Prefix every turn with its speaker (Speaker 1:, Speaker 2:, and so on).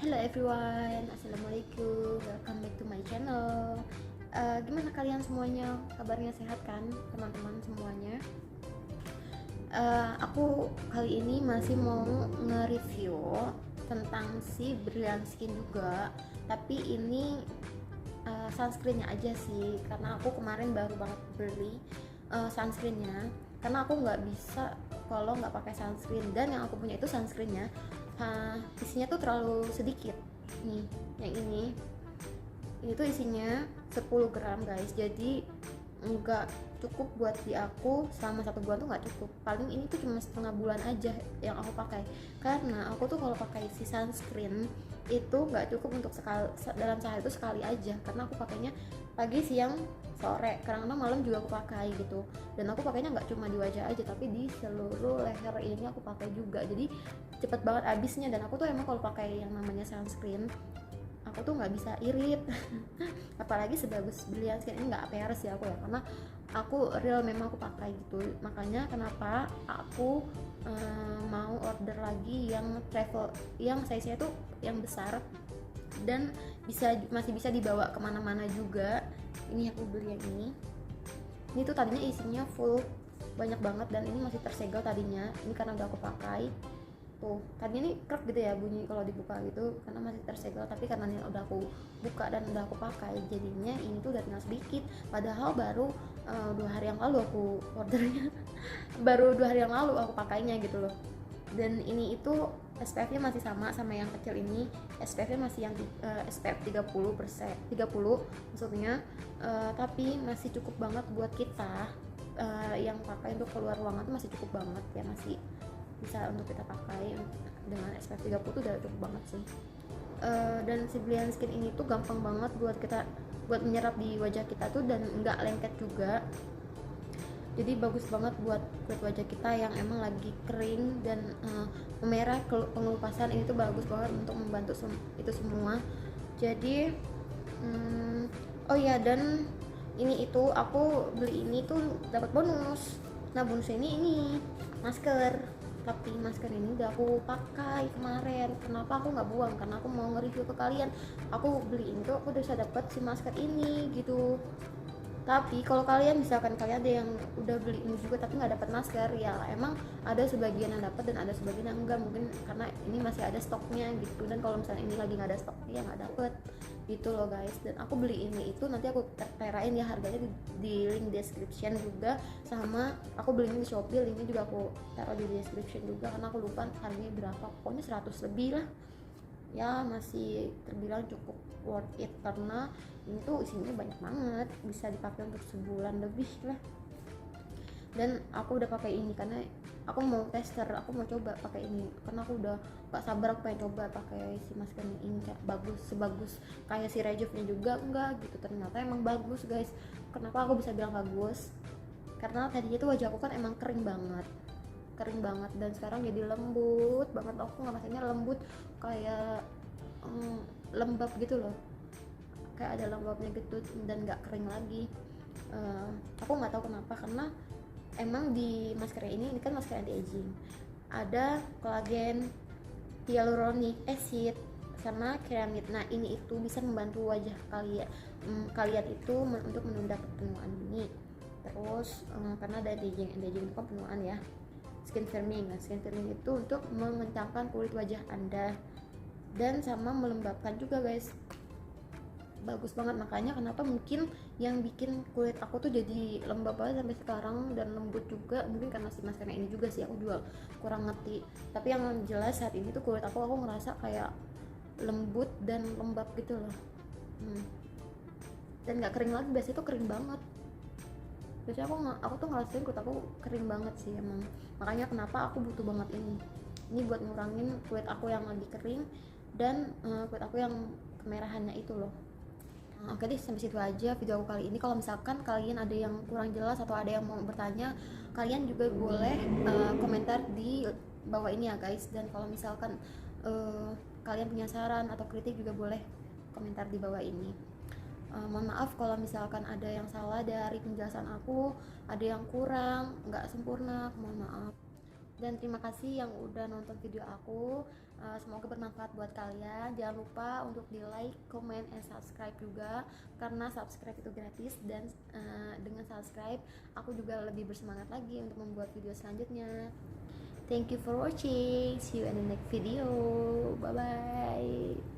Speaker 1: Hello everyone, assalamualaikum, welcome back to my channel. Gimana kalian semuanya? Kabarnya sehat kan, teman-teman semuanya? Aku kali ini masih mau nge-review tentang si Brilliant Skin juga, tapi ini sunscreennya aja sih, karena aku kemarin baru banget beli sunscreennya, karena aku nggak bisa kalau nggak pakai sunscreen, dan yang aku punya itu sunscreennya isinya tuh terlalu sedikit. Nih yang ini tuh isinya 10 gram guys, jadi nggak cukup buat di aku selama 1 bulan, tuh nggak cukup. Paling ini tuh cuma setengah bulan aja yang aku pakai, karena aku tuh kalau pakai si sunscreen itu nggak cukup untuk dalam sehari itu sekali aja, karena aku pakainya pagi, siang, sore, kadang-kadang malam juga aku pakai gitu. Dan aku pakainya nggak cuma di wajah aja, tapi di seluruh leher ini aku pakai juga, jadi cepet banget habisnya. Dan aku tuh emang kalau pakai yang namanya sunscreen aku tuh nggak bisa irit apalagi sebagus Brilliant Skin ini, nggak peres ya aku ya, karena aku real memang aku pakai gitu. Makanya kenapa aku mau order lagi yang travel, yang size nya tuh yang besar dan masih bisa dibawa kemana-mana juga. Ini aku beli yang ini tuh tadinya isinya full banyak banget, dan ini masih tersegel tadinya. Ini karena udah aku pakai tuh, tadi ini krek gitu ya bunyi kalau dibuka gitu, karena masih tersegel. Tapi karena ini udah aku buka dan udah aku pakai, jadinya ini tuh udah tinggal sedikit, padahal baru 2 hari yang lalu aku ordernya baru 2 hari yang lalu aku pakainya gitu loh. Dan ini itu SPF-nya masih sama yang kecil ini, SPF-nya masih yang SPF 30 maksudnya, tapi masih cukup banget buat kita yang pakai untuk keluar ruangan tuh masih cukup banget ya, masih bisa untuk kita pakai dengan SPF 30 tuh udah cukup banget sih. Dan si Brilliant Skin ini tuh gampang banget buat menyerap di wajah kita tuh, dan nggak lengket juga. Jadi bagus banget buat kulit wajah kita yang emang lagi kering dan memerah, pengelupasan. Ini tuh bagus banget untuk membantu itu semua. Jadi oh ya, dan ini itu aku beli ini tuh dapat bonus. Nah, bonusnya ini masker. Tapi masker ini udah aku pakai kemarin. Kenapa aku nggak buang? Karena aku mau nge-review ke kalian. Aku beli ini tuh aku udah bisa dapet si masker ini gitu. Tapi kalau kalian misalkan kalian ada yang udah beli ini juga tapi nggak dapat masker, ya emang ada sebagian yang dapat dan ada sebagian yang enggak, mungkin karena ini masih ada stoknya gitu. Dan kalau misalnya ini lagi nggak ada stoknya, ya nggak dapet gitu loh guys. Dan aku beli ini itu nanti aku terain ya harganya di link description juga, sama aku beli ini di Shopee, linknya juga aku taruh di description juga, karena aku lupa harganya berapa, pokoknya 100 lebih lah ya. Masih terbilang cukup worth it, karena ini tuh isinya banyak banget, bisa dipakai untuk sebulan lebih lah. Dan aku udah pakai ini karena aku mau tester, aku mau coba pakai ini, karena aku udah gak sabar, aku pengen coba pakai si masker ini, kayak sebagus kayak si Rejovnya juga enggak gitu. Ternyata emang bagus guys. Kenapa aku bisa bilang bagus? Karena tadinya tuh wajah aku kan emang kering banget, dan sekarang jadi lembut banget. Aku ngerasanya lembut, kayak lembab gitu loh, kayak ada lembabnya gitu, dan nggak kering lagi. Aku nggak tahu kenapa, karena emang di masker ini kan masker anti aging, ada kolagen, hyaluronic acid, sama keramid. Nah, ini itu bisa membantu wajah kalian itu untuk menunda penuaan dini. Terus karena ada anti aging itu kan penuaan ya. Skin firming. Nah, skin firming itu untuk mengencangkan kulit wajah Anda dan sama melembabkan juga guys. Bagus banget. Makanya kenapa mungkin yang bikin kulit aku tuh jadi lembab banget sampai sekarang dan lembut juga, mungkin karena si maskernya ini juga sih, aku juga kurang ngerti. Tapi yang jelas saat ini tuh kulit aku ngerasa kayak lembut dan lembab gitu loh. Dan nggak kering lagi. Biasanya tuh kering banget, biasanya aku tuh ngerasain kulit aku kering banget sih emang. Makanya kenapa aku butuh banget ini buat ngurangin kulit aku yang lagi kering dan kulit aku yang kemerahannya itu loh. Oke deh, sampai situ aja video aku kali ini. Kalau misalkan kalian ada yang kurang jelas atau ada yang mau bertanya, kalian juga boleh komentar di bawah ini ya guys. Dan kalau misalkan kalian punya saran atau kritik juga boleh komentar di bawah ini. Mohon maaf kalau misalkan ada yang salah dari penjelasan aku, ada yang kurang, nggak sempurna, mohon maaf. Dan terima kasih yang udah nonton video aku. Semoga bermanfaat buat kalian. Jangan lupa untuk di like, comment, and subscribe juga, karena subscribe itu gratis. Dan dengan subscribe aku juga lebih bersemangat lagi untuk membuat video selanjutnya. Thank you for watching. See you in the next video. Bye bye.